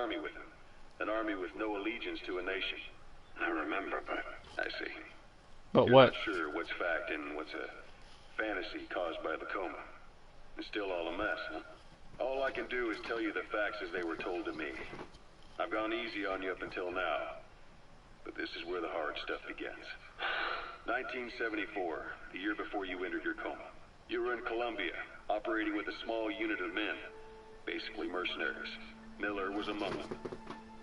army with him. An army with no allegiance to a nation. I remember, but... I see. But You're what? not sure what's fact and what's a fantasy caused by the coma. It's still all a mess, huh? All I can do is tell you the facts as they were told to me. I've gone easy on you up until now. But this is where the hard stuff begins. 1974, the year before you entered your coma. You were in Colombia, operating with a small unit of men. Basically mercenaries. Miller was among them.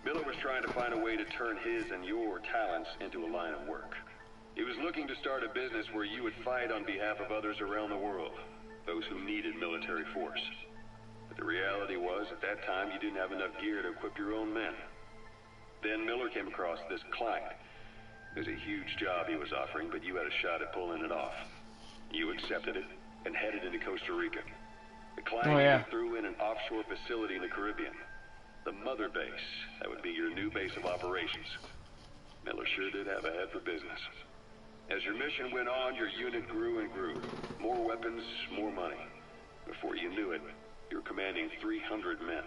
Miller was trying to find a way to turn his and your talents into a line of work. He was looking to start a business where you would fight on behalf of others around the world. Those who needed military force. But the reality was, at that time, you didn't have enough gear to equip your own men. Then Miller came across this client. It was a huge job he was offering, but you had a shot at pulling it off. You accepted it and headed into Costa Rica. The client even threw in an offshore facility in the Caribbean. The mother base, that would be your new base of operations. Miller sure did have a head for business. As your mission went on, your unit grew and grew. More weapons, more money. Before you knew it, you were commanding 300 men.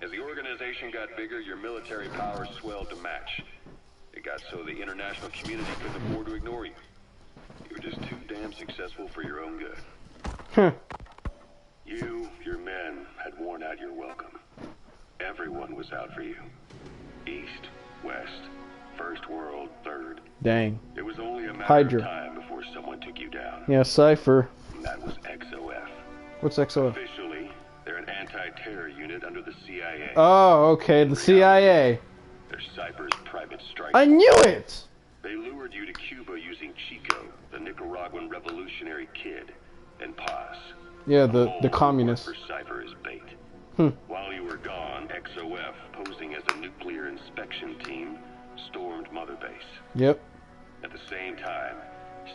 As the organization got bigger, your military powers swelled to match. It got so the international community couldn't afford to ignore you. You were just too damn successful for your own good. You, your men, had worn out your welcome. Everyone was out for you. East, West, First World, Third. Dang. It was only a matter Hydra. of time before someone took you down. Yeah, Cypher. And that was XOF. What's XOF? Officially, they're an anti-terror unit under the CIA. Oh, okay, the CIA. They're Cypher's private strike. I knew it! They lured you to Cuba using Chico, the Nicaraguan revolutionary kid, and Paz. Yeah, the communist. For Cypher as bait. While you were gone, XOF, posing as a nuclear inspection team, stormed Mother Base. Yep. At the same time,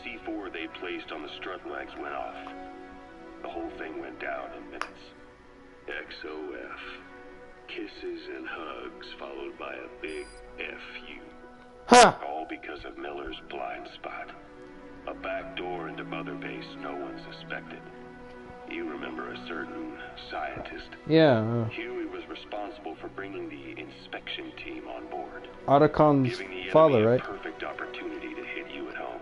C4 they placed on the strut legs went off. The whole thing went down in minutes. XOF. Kisses and hugs followed by a big F you. Ha! All because of Miller's blind spot. A back door into Mother Base no one suspected. You remember a certain scientist. Yeah. Huey was responsible for bringing the inspection team on board. Otacon's Giving the father, enemy a right? perfect opportunity to hit you at home.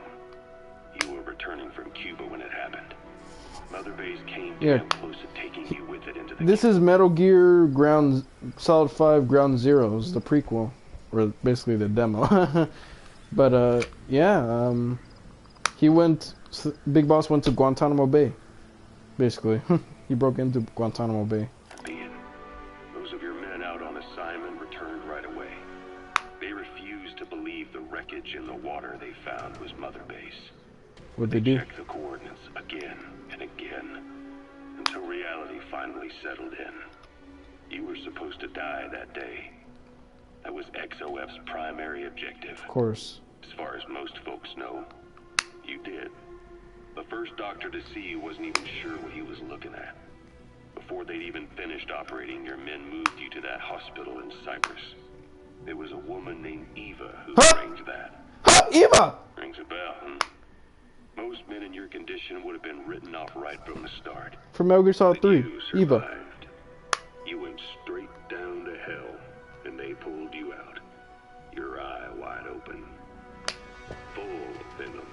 You were returning from Cuba when it happened. Mother Base came damn close to taking you with it into the This is Metal Gear Solid 5 Ground Zeroes, the prequel. Or basically the demo. But, yeah, Big Boss went to Guantanamo Bay. Basically. He broke into Guantanamo Bay. Those of your men out on assignment returned right away. They refused to believe the wreckage in the water they found was Mother Base. What'd they do? Checked the coordinates again and again until reality finally settled in. You were supposed to die that day. That was XOF's primary objective. Of course. As far as most folks know, you did. The first doctor to see you wasn't even sure what he was looking at. Before they'd even finished operating, your men moved you to that hospital in Cyprus. There was a woman named Eva who arranged that. Eva! Rings a bell, huh? Most men in your condition would have been written off right from the start. From Metal Gear Solid 3, You Eva. survived. You went straight down to hell, and they pulled you out. Your eye wide open. Full of venom.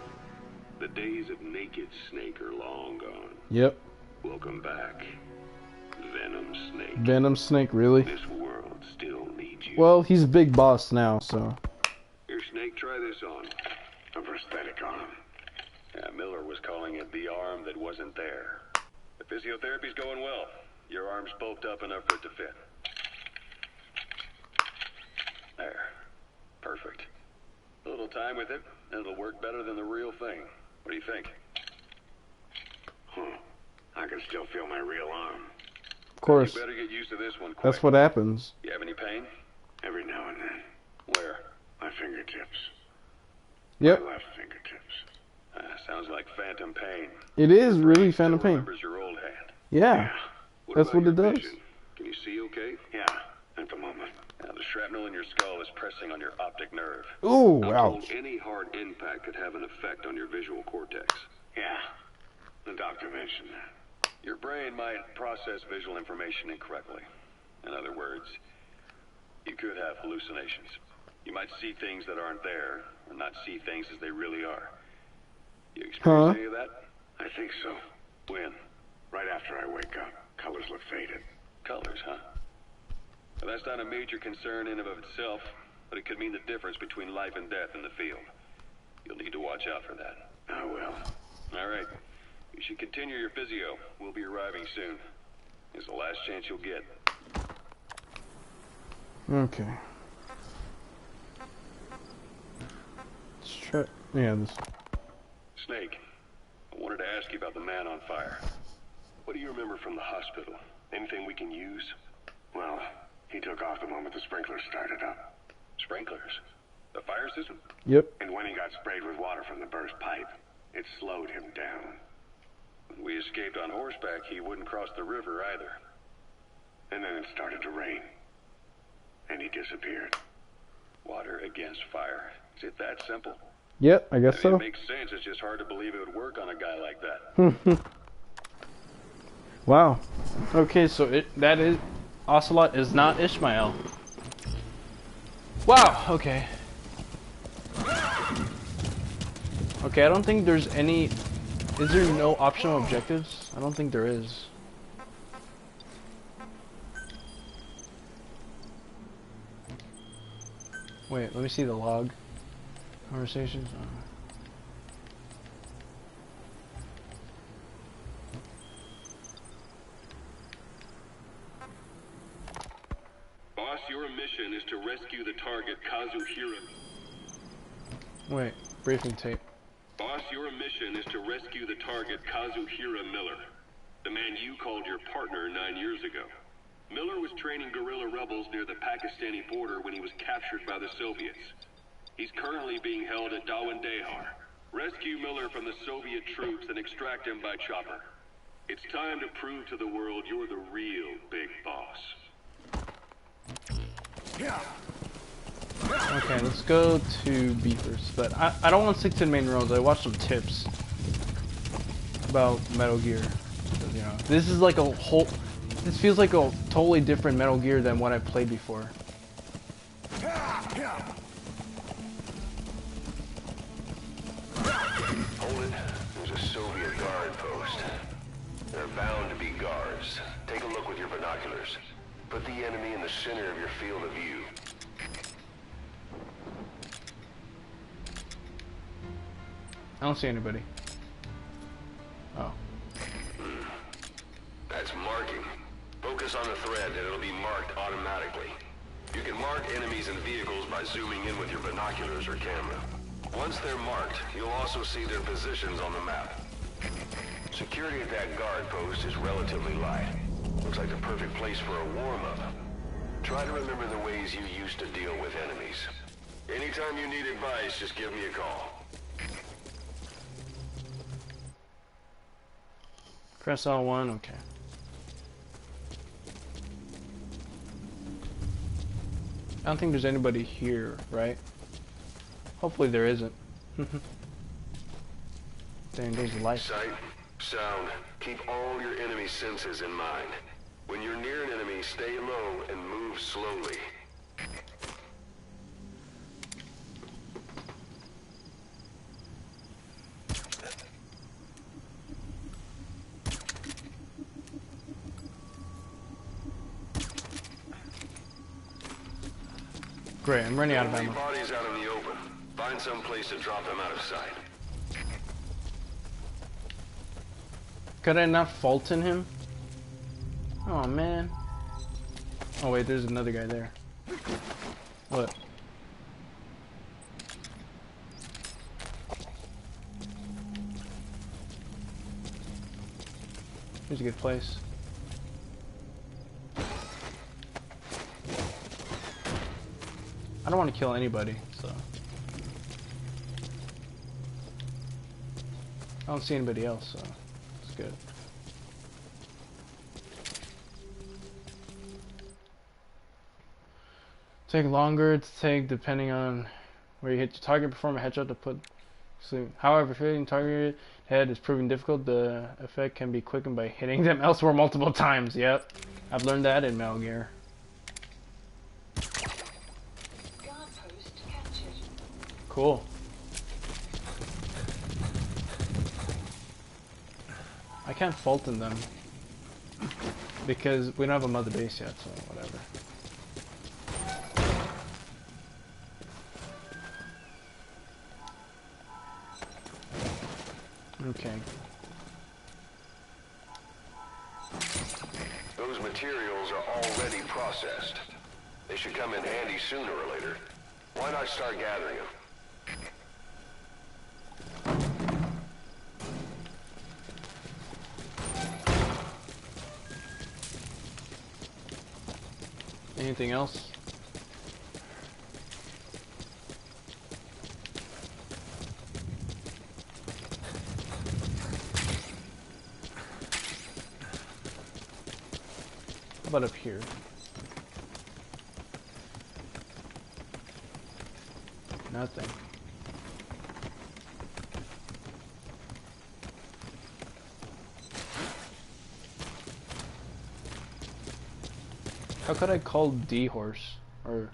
The days of Naked Snake are long gone. Yep. Welcome back, Venom Snake. Venom Snake, really? This world still needs you. Well, he's Big Boss now, so. Here, Snake, try this on. A prosthetic arm. Yeah, Miller was calling it the arm that wasn't there. The physiotherapy's going well. Your arm's bulked up enough for it to fit. There. Perfect. A little time with it, and it'll work better than the real thing. What do you think? I can still feel my real arm. Of course. You better get used to this one quick. That's what happens. You have any pain? Every now and then. Where? My fingertips. Yep. My left fingertips. Sounds like phantom pain. It is really Phantom Pain. Remembers your old hand. Yeah. That's about what it your does. vision? Can you see okay? Yeah, at the moment. Now, the shrapnel in your skull is pressing on your optic nerve. Ooh, I'm ouch. told any hard impact could have an effect on your visual cortex. Yeah, the doctor mentioned that. Your brain might process visual information incorrectly. In other words, could have hallucinations. You might see things that aren't there, or not see things as they really are. You experience any of that? I think so. When? Right after I wake up, colors look faded. Colors, huh? Well, that's not a major concern in and of itself, but it could mean the difference between life and death in the field. You'll need to watch out for that. I will. All right. You should continue your physio. We'll be arriving soon. It's the last chance you'll get. Okay. Let's try. Yeah, this. Snake, I wanted to ask you about the man on fire. What do you remember from the hospital? Anything we can use? Well, he took off the moment the sprinklers started up. Sprinklers? The fire system? Yep. And when he got sprayed with water from the burst pipe, it slowed him down. When we escaped on horseback, he wouldn't cross the river either. And then it started to rain. And he disappeared. Water against fire. Is it that simple? Yep, I guess so. It makes sense. It's just hard to believe it would work on a guy like that. Wow. Okay, so that is Ocelot is not Ishmael. Wow. Okay. Okay, I don't think there's any. Is there no optional objectives? I don't think there is. Wait, let me see the log. Conversations. Boss, your mission is to rescue the target, Kazuhira. Wait, briefing tape. Boss, your mission is to rescue the target, Kazuhira Miller. The man you called your partner 9 years ago. Miller was training guerrilla rebels near the Pakistani border when he was captured by the Soviets. He's currently being held at Dawandehar. Rescue Miller from the Soviet troops and extract him by chopper. It's time to prove to the world you're the real big boss. Okay, let's go to Beavers, but I don't want to stick to the main roads. I watched some tips about Metal Gear. You know, this is like a whole. This feels like a totally different Metal Gear than what I played before. Hold it. There's a Soviet guard post. There are bound to be guards. Take a look with your binoculars. Put the enemy in the center of your field of view. I don't see anybody. Oh. That's marking. Focus on the thread and it'll be marked automatically. You can mark enemies and vehicles by zooming in with your binoculars or camera. Once they're marked, you'll also see their positions on the map. Security at that guard post is relatively light. Looks like the perfect place for a warm-up. Try to remember the ways you used to deal with enemies. Anytime you need advice, just give me a call. Press L1, okay. I don't think there's anybody here, right? Hopefully there isn't. Dang, those lights. Sight, sound, keep all your enemy senses in mind. When you're near an enemy, stay low and move slowly. Great, I'm running out of Don't ammo. leave bodies out in the open. Find some place to drop them out of sight. Could I not Fulton him? Oh man. Oh wait, there's another guy there. What? Here's a good place. I don't want to kill anybody, so. I don't see anybody else, so it's good. Take longer to take depending on where you hit your target. Perform a headshot to put sleep. However, if hitting target head is proving difficult, the effect can be quickened by hitting them elsewhere multiple times. Yep, I've learned that in Metal Gear. Cool. I can't Fulton them because we don't have a mother base yet, so whatever. Okay. Those materials are already processed. They should come in handy sooner or later. Why not start gathering them? Anything else? How about up here? Nothing. How could I call D-Horse? Or...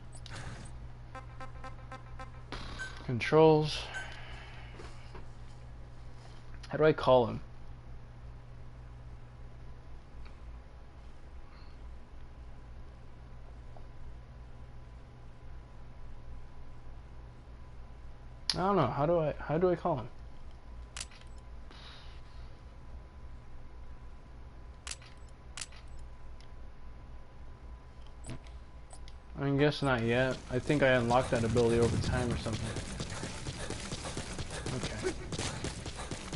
Controls... How do I call him? I don't know. How do I call him? I guess not yet. I think I unlocked that ability over time or something. Okay.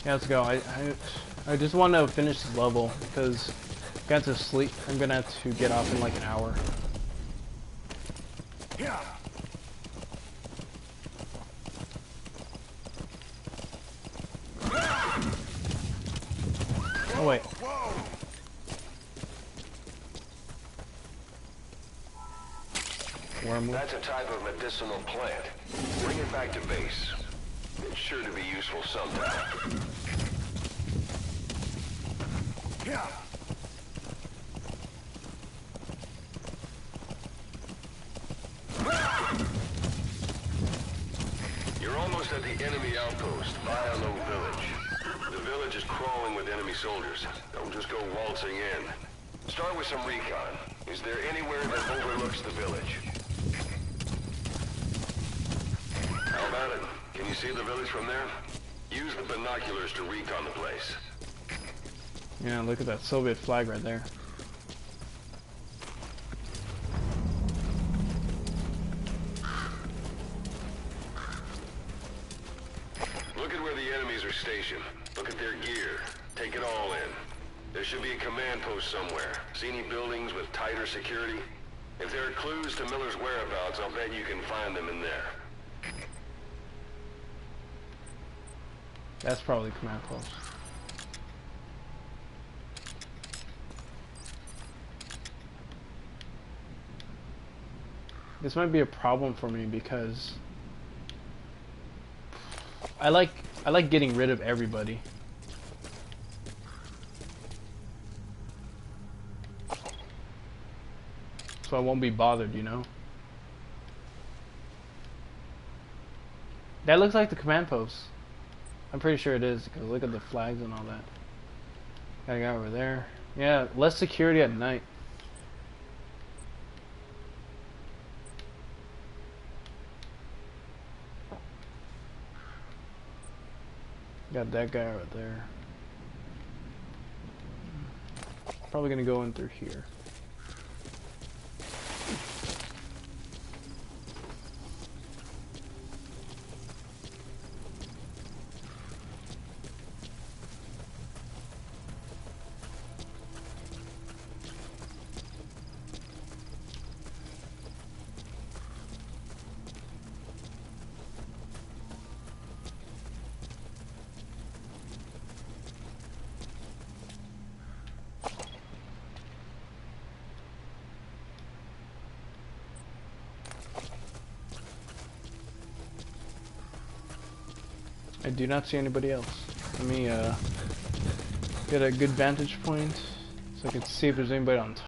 Yeah, let's go. I just want to finish this level because I got to sleep. I'm gonna have to get off in like an hour. Yeah. Oh wait. Wormwood. That's a type of medicinal plant. Bring it back to base. It's sure to be useful sometime. Yeah. You're almost at the enemy outpost, Vialo Village. The village is crawling with enemy soldiers. Don't just go waltzing in. Start with some recon. Is there anywhere that overlooks the village? How about it? Can you see the village from there? Use the binoculars to recon the place. Yeah, look at that Soviet flag right there. Look at where the enemies are stationed. Look at their gear. Take it all in. There should be a command post somewhere. See any buildings with tighter security? If there are clues to Miller's whereabouts, I'll bet you can find them in there. That's probably command post. This might be a problem for me because I like getting rid of everybody. So I won't be bothered, you know? That looks like the command post. I'm pretty sure it is, because look at the flags and all that. Got a guy over there. Yeah, less security at night. Got that guy right there. Probably gonna go in through here. I do not see anybody else. Let me get a good vantage point so I can see if there's anybody on top.